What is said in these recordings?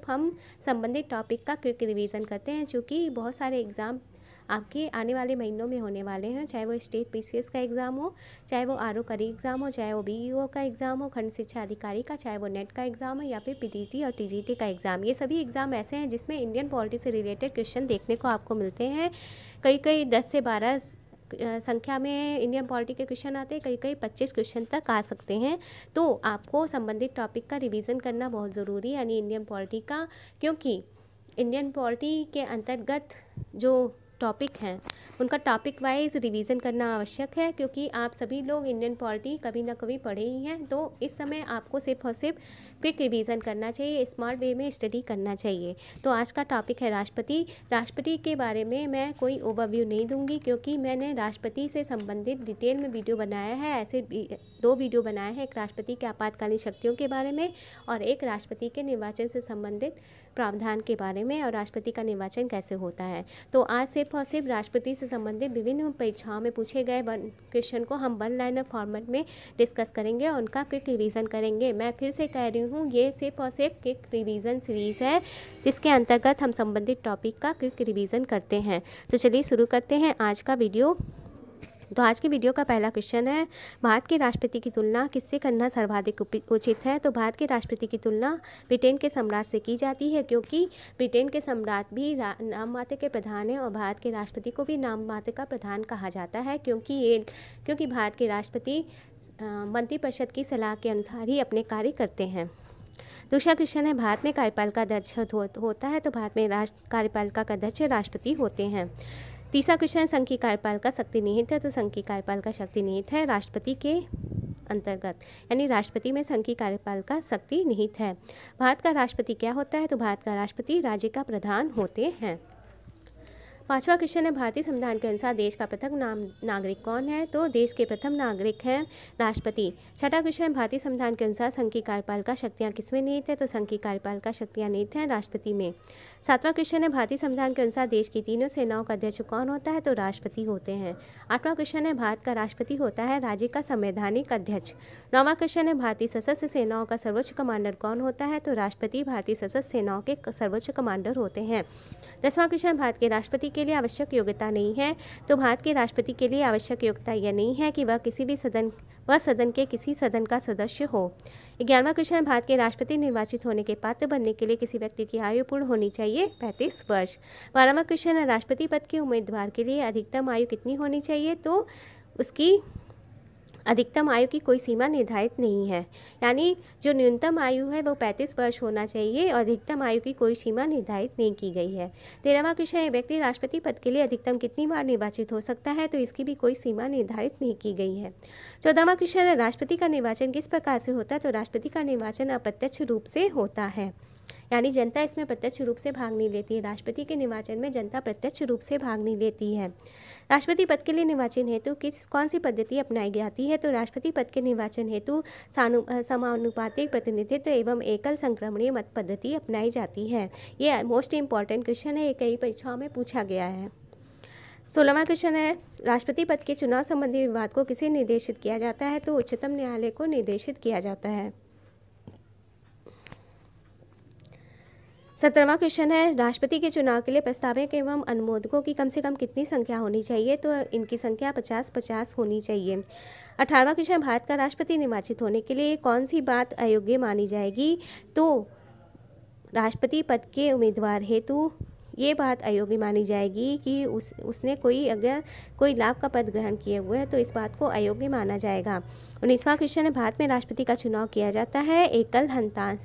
हम संबंधित टॉपिक का क्विक रिवीजन करते हैं, चूँकि बहुत सारे एग्ज़ाम आपके आने वाले महीनों में होने वाले हैं, चाहे वो स्टेट पीसीएस का एग्ज़ाम हो, चाहे वो आरओ करी एग्ज़ाम हो, चाहे वो बीईओ का एग्ज़ाम हो, खंड शिक्षा अधिकारी का, चाहे वो नेट का एग्ज़ाम हो या फिर पीटीटी और टीजीटी का एग्ज़ाम। ये सभी एग्ज़ाम ऐसे हैं जिसमें इंडियन पॉलिटी से रिलेटेड क्वेश्चन देखने को आपको मिलते हैं। कई 10 से 12 संख्या में इंडियन पॉलिटी के क्वेश्चन आते हैं, कई 25 क्वेश्चन तक आ सकते हैं। तो आपको संबंधित टॉपिक का रिवीजन करना बहुत ज़रूरी है, यानी इंडियन पॉलिटी का, क्योंकि इंडियन पॉलिटी के अंतर्गत जो टॉपिक हैं उनका टॉपिक वाइज रिवीजन करना आवश्यक है, क्योंकि आप सभी लोग इंडियन पॉलिटी कभी ना कभी पढ़े ही हैं। तो इस समय आपको सिर्फ और सिर्फ क्विक रिवीजन करना चाहिए, स्मार्ट वे में स्टडी करना चाहिए। तो आज का टॉपिक है राष्ट्रपति। राष्ट्रपति के बारे में मैं कोई ओवरव्यू नहीं दूंगी, क्योंकि मैंने राष्ट्रपति से संबंधित डिटेल में वीडियो बनाया है। ऐसे 2 वीडियो बनाए हैं, एक राष्ट्रपति के आपातकालीन शक्तियों के बारे में और एक राष्ट्रपति के निर्वाचन से संबंधित प्रावधान के बारे में और राष्ट्रपति का निर्वाचन कैसे होता है। तो आज सिर्फ और सिर्फ राष्ट्रपति से संबंधित विभिन्न परीक्षाओं में पूछे गए क्वेश्चन को हम 1 लाइनर फॉर्मेट में डिस्कस करेंगे और उनका क्विक रिवीजन करेंगे। मैं फिर से कह रही हूँ, ये सिर्फ और सिर्फ क्विक रिवीजन सीरीज़ है, जिसके अंतर्गत हम संबंधित टॉपिक का क्विक रिवीजन करते हैं। तो चलिए शुरू करते हैं आज का वीडियो। तो आज की वीडियो का पहला क्वेश्चन है, भारत के राष्ट्रपति की तुलना किससे करना सर्वाधिक उचित है। तो भारत के राष्ट्रपति की तुलना ब्रिटेन के सम्राट से की जाती है, क्योंकि ब्रिटेन के सम्राट भी नाम मात्र के प्रधान हैं और भारत के राष्ट्रपति को भी नाम मात्र का प्रधान कहा जाता है, क्योंकि भारत के राष्ट्रपति मंत्रिपरिषद की सलाह के अनुसार ही अपने कार्य करते हैं। दूसरा क्वेश्चन है, भारत में कार्यपालिका अध्यक्ष होता है। तो भारत में कार्यपालिका का अध्यक्ष राष्ट्रपति होते हैं। तीसरा क्वेश्चन, संघ की कार्यपालिका शक्ति निहित है। तो संघ की कार्यपालिका शक्ति निहित है राष्ट्रपति के अंतर्गत, यानी राष्ट्रपति में संघ की कार्यपालिका शक्ति निहित है। भारत का राष्ट्रपति क्या होता है। तो भारत का राष्ट्रपति राज्य का प्रधान होते हैं। पांचवा क्वेश्चन है, भारतीय संविधान के अनुसार देश का प्रथम नागरिक कौन है। तो देश के प्रथम नागरिक हैं राष्ट्रपति। छठा क्वेश्चन है, भारतीय संविधान के अनुसार संघ की कार्यपालिका शक्तियाँ किसमें निहित है। तो संघ की कार्यपालिका शक्तियाँ निहित हैं राष्ट्रपति में। सातवां क्वेश्चन है, भारतीय संविधान के अनुसार देश की तीनों सेनाओं का अध्यक्ष कौन होता है। तो राष्ट्रपति होते हैं। आठवां क्वेश्चन है, भारत का राष्ट्रपति होता है राज्य का संवैधानिक अध्यक्ष। नौवां क्वेश्चन है, भारतीय सशस्त्र सेनाओं का सर्वोच्च कमांडर कौन होता है। तो राष्ट्रपति भारतीय सशस्त्र सेनाओं के सर्वोच्च कमांडर होते हैं। 10वां क्वेश्चन, भारत के राष्ट्रपति के लिए आवश्यक योग्यता नहीं है। तो भारत के राष्ट्रपति के लिए आवश्यक योग्यता यह नहीं है कि वह सदन के किसी सदन का सदस्य हो। 11वां क्वेश्चन, भारत के राष्ट्रपति निर्वाचित होने के पात्र बनने के लिए किसी व्यक्ति की आयु पूर्ण होनी चाहिए 35 वर्ष। 12वां क्वेश्चन है, राष्ट्रपति पद के उम्मीदवार के लिए अधिकतम आयु कितनी होनी चाहिए। तो उसकी अधिकतम आयु की कोई सीमा निर्धारित नहीं है, यानी जो न्यूनतम आयु है वो 35 वर्ष होना चाहिए और अधिकतम आयु की कोई सीमा निर्धारित नहीं की गई है। 13वां क्वेश्चन है, व्यक्ति राष्ट्रपति पद के लिए अधिकतम कितनी बार निर्वाचित हो सकता है। तो इसकी भी कोई सीमा निर्धारित नहीं की गई है। 14वां क्वेश्चन है, राष्ट्रपति का निर्वाचन किस प्रकार से होता है। तो राष्ट्रपति का निर्वाचन अप्रत्यक्ष रूप से होता है, यानी जनता इसमें प्रत्यक्ष रूप से भाग नहीं लेती है। राष्ट्रपति के निर्वाचन में जनता प्रत्यक्ष रूप से भाग नहीं लेती है। राष्ट्रपति पद के लिए निर्वाचन हेतु कौन सी पद्धति अपनाई जाती है। तो राष्ट्रपति पद के निर्वाचन हेतु समानुपातिक प्रतिनिधित्व एवं एकल संक्रमणीय मत पद्धति अपनाई जाती है। ये मोस्ट इंपॉर्टेंट क्वेश्चन है, ये कई परीक्षाओं में पूछा गया है। 16वां क्वेश्चन है, राष्ट्रपति पद के चुनाव संबंधी विवाद को किसे निर्देशित किया जाता है। तो उच्चतम न्यायालय को निर्देशित किया जाता है। 17वां क्वेश्चन है, राष्ट्रपति के चुनाव के लिए प्रस्तावक एवं अनुमोदकों की कम से कम कितनी संख्या होनी चाहिए। तो इनकी संख्या 50-50 होनी चाहिए। 18वां क्वेश्चन, भारत का राष्ट्रपति निर्वाचित होने के लिए कौन सी बात अयोग्य मानी जाएगी। तो राष्ट्रपति पद के उम्मीदवार हेतु ये बात अयोग्य मानी जाएगी कि उसने अगर कोई लाभ का पद ग्रहण किए हुए है तो इस बात को अयोग्य माना जाएगा। 19वां क्वेश्चन है, भारत में राष्ट्रपति का चुनाव किया जाता है एकल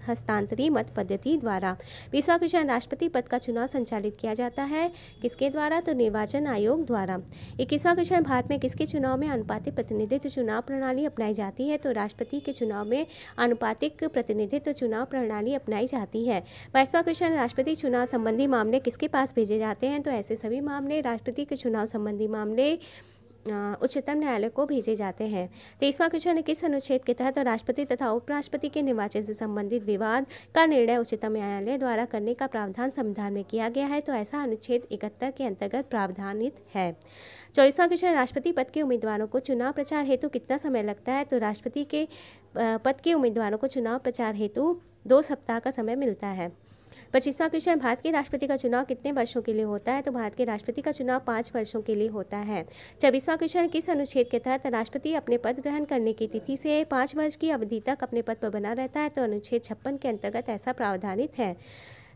हस्तांतरी मत पद्धति द्वारा। 20वां क्वेश्चन, राष्ट्रपति पद का चुनाव संचालित किया जाता है किसके द्वारा। तो निर्वाचन आयोग द्वारा। 21वां क्वेश्चन, भारत में किसके चुनाव में अनुपातिक प्रतिनिधित्व चुनाव प्रणाली अपनाई जाती है। तो राष्ट्रपति के चुनाव में अनुपातिक प्रतिनिधित्व चुनाव प्रणाली अपनाई जाती है। 22वां क्वेश्चन, राष्ट्रपति चुनाव संबंधी मामले किसके पास भेजे जाते हैं। तो ऐसे सभी मामले राष्ट्रपति के चुनाव संबंधी मामले उच्चतम न्यायालय को भेजे जाते हैं। 23वां क्वेश्चन है, किस अनुच्छेद के तहत राष्ट्रपति तथा उपराष्ट्रपति के निर्वाचन से संबंधित विवाद का निर्णय उच्चतम न्यायालय द्वारा करने का प्रावधान संविधान में किया गया है। तो ऐसा अनुच्छेद 71 के अंतर्गत प्रावधानित है। 24वां क्वेश्चन, राष्ट्रपति पद के उम्मीदवारों को चुनाव प्रचार हेतु कितना समय लगता है। तो राष्ट्रपति के पद के उम्मीदवारों को चुनाव प्रचार हेतु 2 सप्ताह का समय मिलता है। 25वां क्वेश्चन, भारत के राष्ट्रपति का चुनाव कितने वर्षों के लिए होता है? तो भारत के राष्ट्रपति का चुनाव 5 वर्षों के लिए होता है। 24वां क्वेश्चन, किस अनुच्छेद के तहत राष्ट्रपति अपने पद ग्रहण करने की तिथि से 5 वर्ष की अवधि तक अपने पद पर बना रहता है? तो अनुच्छेद 56 के अंतर्गत ऐसा प्रावधानित है।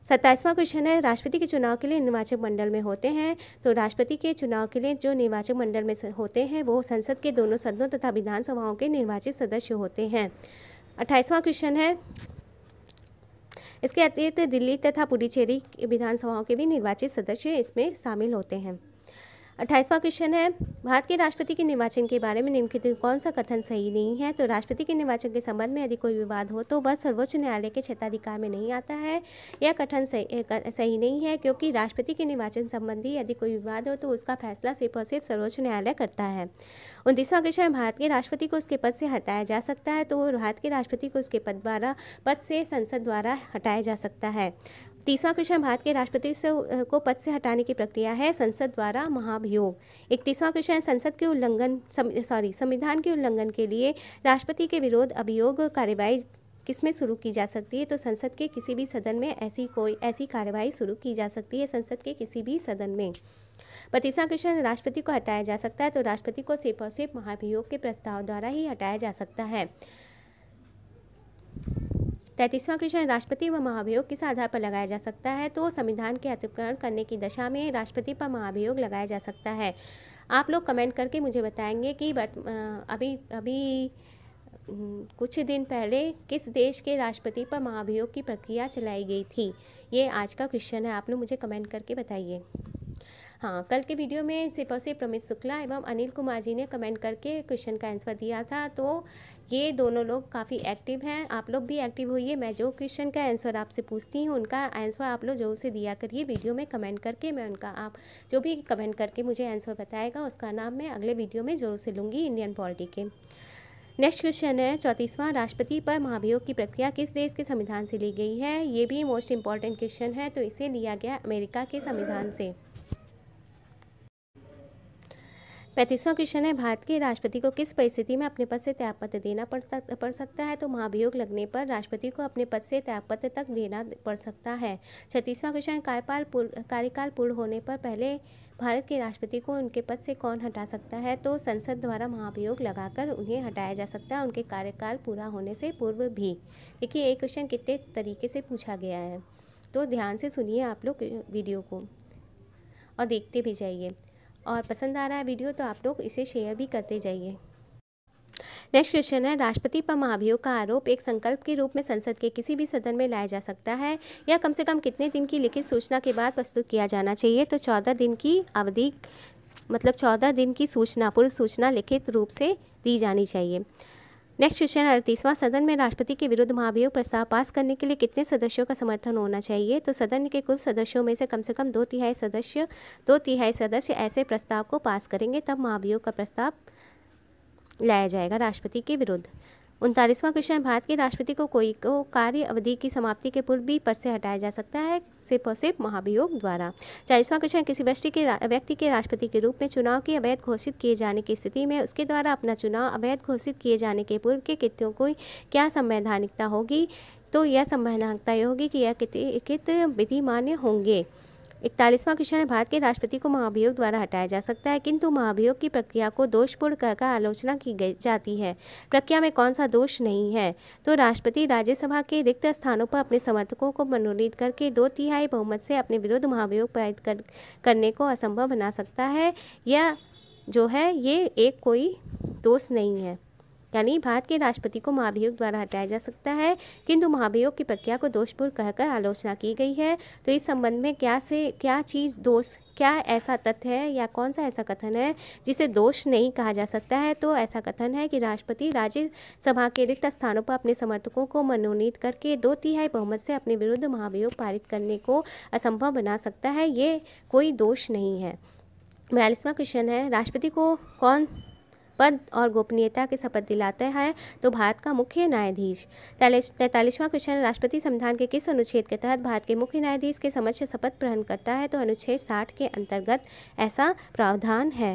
27वां क्वेश्चन है, राष्ट्रपति के चुनाव के लिए निर्वाचक मंडल में होते हैं? तो राष्ट्रपति के चुनाव के लिए जो निर्वाचक मंडल में होते हैं वो संसद के दोनों सदनों तथा विधानसभाओं के निर्वाचित सदस्य होते हैं। 28वां क्वेश्चन है, इसके अतिरिक्त दिल्ली तथा पुडुचेरी विधानसभाओं के भी निर्वाचित सदस्य इसमें शामिल होते हैं। 28वां क्वेश्चन है, भारत के राष्ट्रपति के निर्वाचन के बारे में निम्नलिखित कौन सा कथन सही नहीं है? तो राष्ट्रपति के निर्वाचन के संबंध में यदि कोई विवाद हो तो वह सर्वोच्च न्यायालय के क्षेत्राधिकार में नहीं आता है। यह कथन सही नहीं है, क्योंकि राष्ट्रपति के निर्वाचन संबंधी यदि कोई विवाद हो तो उसका फैसला सिर्फ और सिर्फ सर्वोच्च न्यायालय करता है। 29वां क्वेश्चन, भारत के राष्ट्रपति को उसके पद से हटाया जा सकता है? तो भारत के राष्ट्रपति को उसके पद से संसद द्वारा हटाया जा सकता है। 30वां क्वेश्चन, भारत के राष्ट्रपति को पद से हटाने की प्रक्रिया है संसद द्वारा महाभियोग। 31वां क्वेश्चन, संविधान के उल्लंघन के लिए राष्ट्रपति के विरुद्ध अभियोग कार्यवाही किसमें शुरू की जा सकती है? तो संसद के किसी भी सदन में ऐसी कार्यवाही शुरू की जा सकती है, संसद के किसी भी सदन में। 32वां क्वेश्चन, राष्ट्रपति को हटाया जा सकता है? तो राष्ट्रपति को सिर्फ और सिर्फ महाभियोग के प्रस्ताव द्वारा ही हटाया जा सकता है। 33वां क्वेश्चन, राष्ट्रपति व महाभियोग किस आधार पर लगाया जा सकता है? तो संविधान के अतिक्रमण करने की दशा में राष्ट्रपति पर महाभियोग लगाया जा सकता है। आप लोग कमेंट करके मुझे बताएंगे कि अभी कुछ दिन पहले किस देश के राष्ट्रपति पर महाभियोग की प्रक्रिया चलाई गई थी? ये आज का क्वेश्चन है, आप लोग मुझे कमेंट करके बताइए। हाँ, कल के वीडियो में सिर्फ और सिर्फ प्रमित शुक्ला एवं अनिल कुमार जी ने कमेंट करके क्वेश्चन का आंसर दिया था, तो ये दोनों लोग काफ़ी एक्टिव हैं। आप लोग भी एक्टिव होइए। मैं जो क्वेश्चन का आंसर आपसे पूछती हूँ उनका आंसर आप लोग जरूर से दिया करिए वीडियो में कमेंट करके। मैं उनका, आप जो भी कमेंट करके मुझे आंसर बताएगा उसका नाम मैं अगले वीडियो में जरूर से लूँगी इंडियन पॉलिटी के। नेक्स्ट क्वेश्चन है 34वां, राष्ट्रपति पर महाभियोग की प्रक्रिया किस देश के संविधान से ली गई है? ये भी मोस्ट इम्पॉर्टेंट क्वेश्चन है, तो इसे लिया गया अमेरिका के संविधान से। 35वां क्वेश्चन है, भारत के राष्ट्रपति को किस परिस्थिति में अपने पद से त्यागपत्र देना पड़ सकता है? तो महाभियोग लगने पर राष्ट्रपति को अपने पद से त्यागपत्र तक देना पड़ सकता है। 36वां क्वेश्चन, कार्यकाल पूर्ण होने पर पहले भारत के राष्ट्रपति को उनके पद से कौन हटा सकता है? तो संसद द्वारा महाभियोग लगाकर उन्हें हटाया जा सकता है, उनके कार्यकाल पूरा होने से पूर्व भी। देखिए ये क्वेश्चन कितने तरीके से पूछा गया है, तो ध्यान से सुनिए आप लोग वीडियो को और देखते भी जाइए। और पसंद आ रहा है वीडियो तो आप लोग इसे शेयर भी करते जाइए। नेक्स्ट क्वेश्चन है, राष्ट्रपति पर महाभियोग का आरोप एक संकल्प के रूप में संसद के किसी भी सदन में लाया जा सकता है? या कम से कम कितने दिन की लिखित सूचना के बाद प्रस्तुत किया जाना चाहिए? तो 14 दिन की अवधि, मतलब 14 दिन की सूचना, पूर्व सूचना लिखित रूप से दी जानी चाहिए। नेक्स्ट क्वेश्चन 38वां, सदन में राष्ट्रपति के विरुद्ध महाभियोग प्रस्ताव पास करने के लिए कितने सदस्यों का समर्थन होना चाहिए? तो सदन के कुल सदस्यों में से कम 2 तिहाई सदस्य ऐसे प्रस्ताव को पास करेंगे, तब महाभियोग का प्रस्ताव लाया जाएगा राष्ट्रपति के विरुद्ध। 39वां क्वेश्चन, भारत के राष्ट्रपति को कार्य अवधि की समाप्ति के पूर्व भी पद से हटाया जा सकता है, सिर्फ और सिर्फ महाभियोग द्वारा। 40वां क्वेश्चन, किसी व्यक्ति के राष्ट्रपति के रूप में चुनाव की अवैध घोषित किए जाने की स्थिति में उसके द्वारा अपना चुनाव अवैध घोषित किए जाने के पूर्व के कृत्यों को क्या संवैधानिकता होगी? तो यह संवैधानिकता होगी कि यह कित विधिमान्य होंगे। 41वां क्वेश्चन है, भारत के राष्ट्रपति को महाभियोग द्वारा हटाया जा सकता है, किंतु महाभियोग की प्रक्रिया को दोषपूर्ण कहकर आलोचना की जाती है। प्रक्रिया में कौन सा दोष नहीं है? तो राष्ट्रपति राज्यसभा के रिक्त स्थानों पर अपने समर्थकों को मनोनीत करके 2 तिहाई बहुमत से अपने विरुद्ध महाभियोग पारित करने को असंभव बना सकता है। यह जो है ये एक कोई दोष नहीं है, यानी भारत के राष्ट्रपति को महाभियोग द्वारा हटाया जा सकता है, किंतु महाभियोग की प्रक्रिया को दोषपूर्ण कहकर आलोचना की गई है। तो इस संबंध में क्या ऐसा तथ्य है या कौन सा ऐसा कथन है जिसे दोष नहीं कहा जा सकता है? तो ऐसा कथन है कि राष्ट्रपति राज्यसभा के रिक्त स्थानों पर अपने समर्थकों को मनोनीत करके 2 तिहाई बहुमत से अपने विरुद्ध महाभियोग पारित करने को असंभव बना सकता है, ये कोई दोष नहीं है। 42वां क्वेश्चन है, राष्ट्रपति को कौन पद और गोपनीयता की शपथ दिलाता है? तो भारत का मुख्य न्यायाधीश। 43वां क्वेश्चन, राष्ट्रपति संविधान के किस अनुच्छेद के तहत भारत के मुख्य न्यायाधीश के समक्ष शपथ ग्रहण करता है? तो अनुच्छेद 60 के अंतर्गत ऐसा प्रावधान है।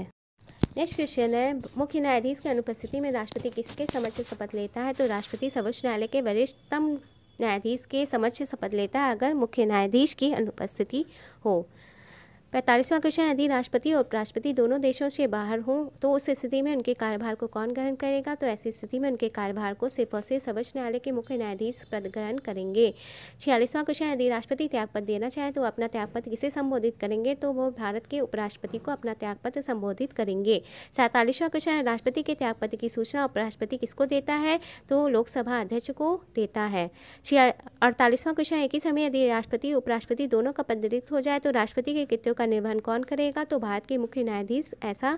नेक्स्ट क्वेश्चन है, मुख्य न्यायाधीश की अनुपस्थिति में राष्ट्रपति किसके समक्ष शपथ लेता है? तो राष्ट्रपति सर्वोच्च न्यायालय के वरिष्ठतम न्यायाधीश के समक्ष शपथ लेता है अगर मुख्य न्यायाधीश की अनुपस्थिति हो। 45वां क्वेश्चन, यदि राष्ट्रपति और उपराष्ट्रपति दोनों देशों से बाहर हों तो उस स्थिति में उनके कार्यभार को कौन ग्रहण करेगा? तो ऐसी स्थिति में उनके कार्यभार को सिर्फ और सिर्फ सर्वोच्च न्यायालय के मुख्य न्यायाधीश पद ग्रहण करेंगे। 46वां क्वेश्चन, यदि राष्ट्रपति त्यागपत्र देना चाहे तो अपना त्यागपत्र किसे संबोधित करेंगे? तो वो भारत के उपराष्ट्रपति को अपना त्यागपत्र संबोधित करेंगे। 47वां क्वेश्चन, राष्ट्रपति के त्यागपत्र की सूचना उपराष्ट्रपति किसको देता है? तो लोकसभा अध्यक्ष को देता है। 48वां क्वेश्चन, एक ही समय यदि राष्ट्रपति उपराष्ट्रपति दोनों का पद रिक्त हो जाए तो राष्ट्रपति के कृत्यों का निर्वहन कौन करेगा? तो भारत के मुख्य न्यायाधीश ऐसा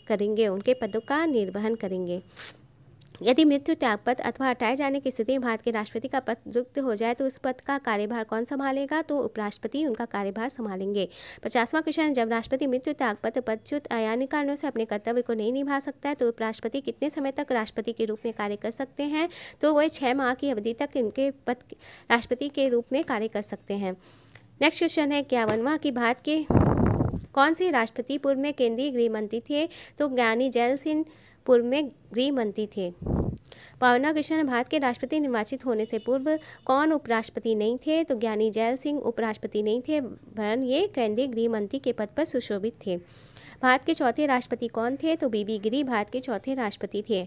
करेंगे, उनके पदों का निर्वहन करेंगे। यदि मृत्यु, त्यागपत्र अथवा हटाए जाने की स्थिति में भारत के राष्ट्रपति का पद रिक्त हो जाए तो उस पद का कार्यभार कौन संभालेगा? तो उपराष्ट्रपति उनका कार्यभार संभालेंगे। 50वां क्वेश्चन, जब राष्ट्रपति मृत्यु, त्यागपत्र, पदच्युत यानी कारणों से अपने कर्तव्य को नहीं निभा सकता है तो उपराष्ट्रपति कितने समय तक राष्ट्रपति के रूप में कार्य कर सकते हैं? तो वह 6 माह की अवधि तक इनके पद राष्ट्रपति के रूप में कार्य कर सकते हैं। नेक्स्ट क्वेश्चन है 51वां कि भारत के कौन से राष्ट्रपति पूर्व में केंद्रीय गृह मंत्री थे? तो ज्ञानी जैल सिंह पूर्व में गृह मंत्री थे। 52वां क्वेश्चन, भारत के राष्ट्रपति निर्वाचित होने से पूर्व कौन उपराष्ट्रपति नहीं थे? तो ज्ञानी जैल सिंह उपराष्ट्रपति नहीं थे वरन ये केंद्रीय गृह मंत्री के पद पर सुशोभित थे। भारत के चौथे राष्ट्रपति कौन थे? तो बीबी गिरी भारत के चौथे राष्ट्रपति थे।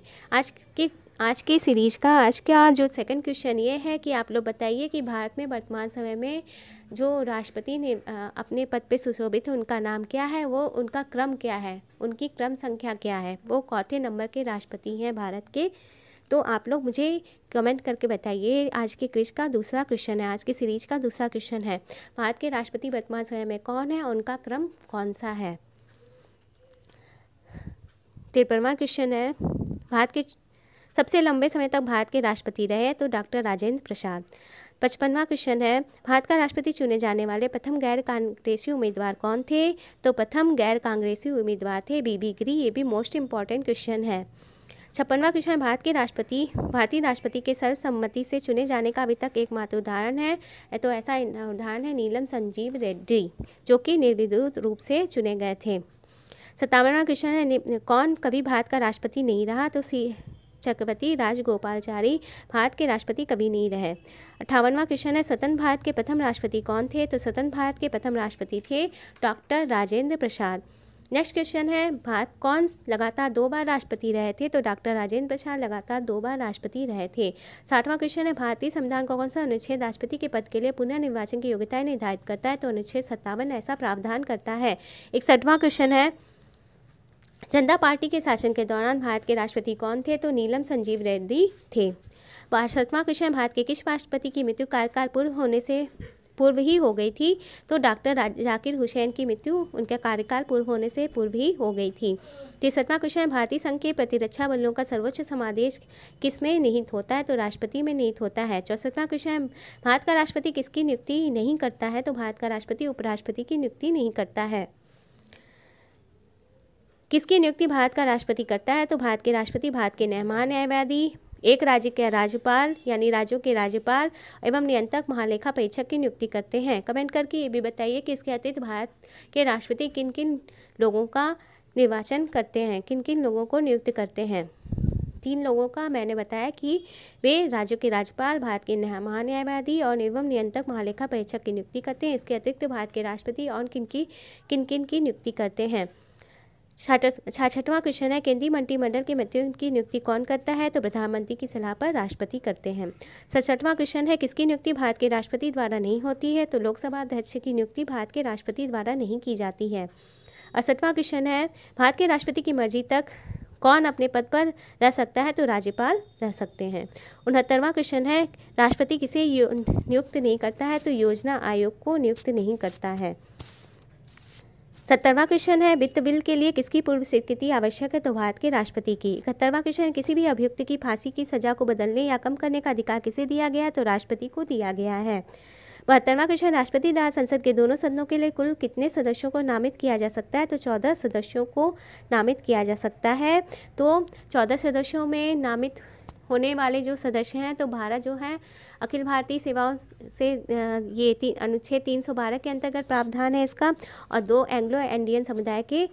आज के सीरीज का आज का जो सेकंड क्वेश्चन ये है कि आप लोग बताइए कि भारत में वर्तमान समय में जो राष्ट्रपति ने अपने पद पे सुशोभित है उनका नाम क्या है, वो उनका क्रम क्या है, उनकी क्रम संख्या क्या है, वो चौथे नंबर के राष्ट्रपति हैं भारत के। तो आप लोग मुझे कमेंट करके बताइए। आज के क्विज का दूसरा क्वेश्चन है, आज की सीरीज का दूसरा क्वेश्चन है, भारत के राष्ट्रपति वर्तमान समय में कौन है और उनका क्रम कौन सा है। 53वां क्वेश्चन है, भारत के सबसे लंबे समय तक भारत के राष्ट्रपति रहे तो डॉक्टर राजेंद्र प्रसाद। 55वां क्वेश्चन है, भारत का राष्ट्रपति चुने जाने वाले प्रथम गैर कांग्रेसी उम्मीदवार कौन थे? तो प्रथम गैर कांग्रेसी उम्मीदवार थे बीबी गिरी। ये भी मोस्ट इंपॉर्टेंट क्वेश्चन है। 56वां क्वेश्चन, भारतीय राष्ट्रपति के सर्वसम्मति से चुने जाने का अभी तक एकमात्र उदाहरण है, तो ऐसा उदाहरण है नीलम संजीव रेड्डी जो कि निर्विरोध रूप से चुने गए थे। 57वां क्वेश्चन है, कौन कभी भारत का राष्ट्रपति नहीं रहा? तो चक्रवर्ती राजगोपालचारी भारत के राष्ट्रपति कभी नहीं रहे। 58वां क्वेश्चन है, स्वतंत्र भारत के प्रथम राष्ट्रपति कौन थे? तो स्वतंत्र भारत के प्रथम राष्ट्रपति थे doctor Rajendra Prasad. Next question है, भारत कौन लगातार 2 बार राष्ट्रपति रहे थे? तो डॉक्टर राजेंद्र प्रसाद लगातार 2 बार राष्ट्रपति रहे थे। 60वां क्वेश्चन है, भारतीय संविधान का कौन सा अनुच्छेद राष्ट्रपति के पद के लिए पुनः निर्वाचन की योग्यताएं निर्धारित करता है? तो अनुच्छेद 57 ऐसा प्रावधान करता है। 61वां क्वेश्चन है, जनता पार्टी के शासन के दौरान भारत के राष्ट्रपति कौन थे? तो नीलम संजीव रेड्डी थे। 62वां क्वेश्चन, भारत के किस राष्ट्रपति की मृत्यु कार्यकाल पूर्व ही हो गई थी? तो डॉक्टर जाकिर हुसैन की मृत्यु उनके कार्यकाल पूर्व होने से पूर्व ही हो गई थी। 63वां क्वेश्चन, भारतीय संघ के प्रतिरक्षा बलों का सर्वोच्च समादेश किस में निहित होता है? तो राष्ट्रपति में निहित होता है। 64वां क्वेश्चन, भारत का राष्ट्रपति किसकी नियुक्ति नहीं करता है? तो भारत का राष्ट्रपति उपराष्ट्रपति की नियुक्ति नहीं करता है। किसकी नियुक्ति भारत का राष्ट्रपति करता है? तो भारत के राष्ट्रपति भारत के महान्यायवादी, एक राज्य के राज्यपाल यानी राज्यों के राज्यपाल एवं नियंत्रक महालेखा परीक्षक की नियुक्ति करते हैं। कमेंट करके ये भी बताइए कि इसके अतिरिक्त भारत के राष्ट्रपति किन किन लोगों का निर्वाचन करते हैं, किन किन लोगों को नियुक्त करते हैं। 3 लोगों का मैंने बताया कि वे राज्यों के राज्यपाल, भारत के महान्यायवादी और एवं नियंत्रक महालेखा परीक्षक की नियुक्ति करते हैं। इसके अतिरिक्त भारत के राष्ट्रपति और किन किन की नियुक्ति करते हैं। 66वां क्वेश्चन है, केंद्रीय मंत्रिमंडल के मंत्रियों की नियुक्ति कौन करता है? तो प्रधानमंत्री की सलाह पर राष्ट्रपति करते हैं। 67वां क्वेश्चन है, किसकी नियुक्ति भारत के राष्ट्रपति द्वारा नहीं होती है? तो लोकसभा अध्यक्ष की नियुक्ति भारत के राष्ट्रपति द्वारा नहीं की जाती है। 68वां क्वेश्चन है, भारत के राष्ट्रपति की मर्जी तक कौन अपने पद पर रह सकता है? तो राज्यपाल रह सकते हैं। 69वां क्वेश्चन है, राष्ट्रपति किसे नियुक्त नहीं करता है? तो योजना आयोग को नियुक्त नहीं करता है। 70वां क्वेश्चन है, वित्त बिल के लिए किसकी पूर्व स्वीकृति आवश्यक है? तो भारत के राष्ट्रपति की। 71वां क्वेश्चन है, किसी भी अभियुक्त की फांसी की सजा को बदलने या कम करने का अधिकार किसे दिया गया है? तो राष्ट्रपति को दिया गया है। 72वां क्वेश्चन, राष्ट्रपति द्वारा संसद के दोनों सदनों के लिए कुल कितने सदस्यों को नामित किया जा सकता है? तो 14 सदस्यों को नामित किया जा सकता है। तो 14 सदस्यों में नामित होने वाले जो सदस्य हैं तो भारत जो है अखिल भारतीय सेवाओं से ये अनुच्छेद 312 के अंतर्गत प्रावधान है इसका, और 2 एंग्लो इंडियन समुदाय के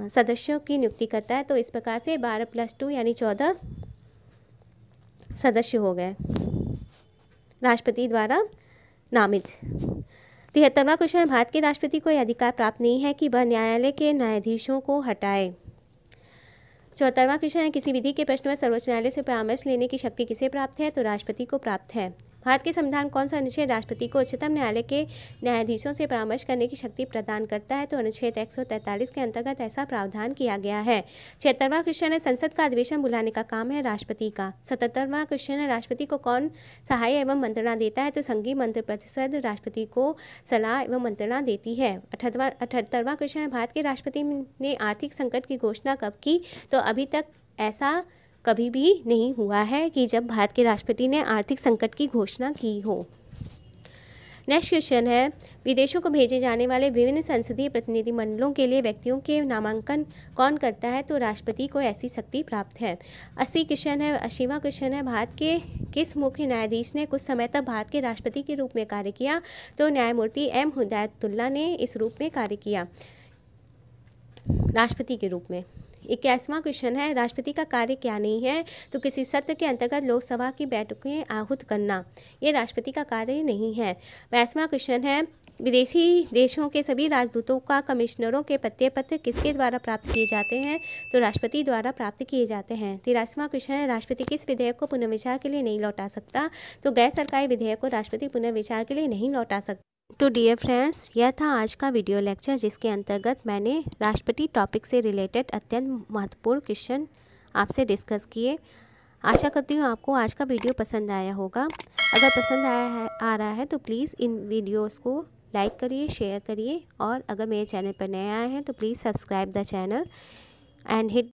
सदस्यों की नियुक्ति करता है। तो इस प्रकार से 12 + 2 यानी 14 सदस्य हो गए। राष्ट्रपति द्वारा नामित। 73वां क्वेश्चन, भारत के राष्ट्रपति को यह अधिकार प्राप्त नहीं है कि वह न्यायालय के न्यायाधीशों को हटाए। 74वां क्वेश्चन है, किसी विधि के प्रश्न में सर्वोच्च न्यायालय से परामर्श लेने की शक्ति किसे प्राप्त है? तो राष्ट्रपति को प्राप्त है। भारत के संविधान कौन सा अनुच्छेद राष्ट्रपति को उच्चतम न्यायालय के न्यायाधीशों से परामर्श करने की शक्ति प्रदान करता है? तो अनुच्छेद 143 के अंतर्गत ऐसा प्रावधान किया गया है। 76वां क्वेश्चन है, संसद का अधिवेशन बुलाने का काम है राष्ट्रपति का। 77वां क्वेश्चन है, राष्ट्रपति को कौन सहाय एवं मंत्रणा देता है? तो संघीय मंत्रिपरिषद राष्ट्रपति को सलाह एवं मंत्रणा देती है। 78वां क्वेश्चन है, भारत के राष्ट्रपति ने आर्थिक संकट की घोषणा कब की? तो अभी तक ऐसा कभी भी नहीं हुआ है कि जब भारत के राष्ट्रपति ने आर्थिक संकट की घोषणा की हो। नेक्स्ट क्वेश्चन है, विदेशों को भेजे जाने वाले विभिन्न संसदीय प्रतिनिधिमंडलों के लिए व्यक्तियों के नामांकन कौन करता है? तो राष्ट्रपति को ऐसी शक्ति प्राप्त है। 80 क्वेश्चन है, 80वां क्वेश्चन है, भारत के किस मुख्य न्यायाधीश ने कुछ समय तक भारत के राष्ट्रपति के रूप में कार्य किया? तो न्यायमूर्ति एम हिदायतुल्ला ने इस रूप में कार्य किया, राष्ट्रपति के रूप में। 81वां क्वेश्चन है, राष्ट्रपति का कार्य क्या नहीं है? तो किसी सत्र के अंतर्गत लोकसभा की बैठकें आहूत करना, ये राष्ट्रपति का कार्य नहीं है। 82वां क्वेश्चन है, विदेशी देशों के सभी राजदूतों का कमिश्नरों के पत्र किसके द्वारा प्राप्त किए जाते हैं? तो राष्ट्रपति द्वारा प्राप्त किए जाते हैं। 83वां क्वेश्चन है, राष्ट्रपति किस विधेयक को पुनर्विचार के लिए नहीं लौटा सकता? तो गैर सरकारी विधेयक को राष्ट्रपति पुनर्विचार के लिए नहीं लौटा सकता। तो डियर फ्रेंड्स, यह था आज का वीडियो लेक्चर, जिसके अंतर्गत मैंने राष्ट्रपति टॉपिक से रिलेटेड अत्यंत महत्वपूर्ण क्वेश्चन आपसे डिस्कस किए। आशा करती हूँ आपको आज का वीडियो पसंद आया होगा। अगर पसंद आ रहा है तो प्लीज़ इन वीडियोस को लाइक करिए, शेयर करिए, और अगर मेरे चैनल पर नए आए हैं तो please subscribe the channel and hit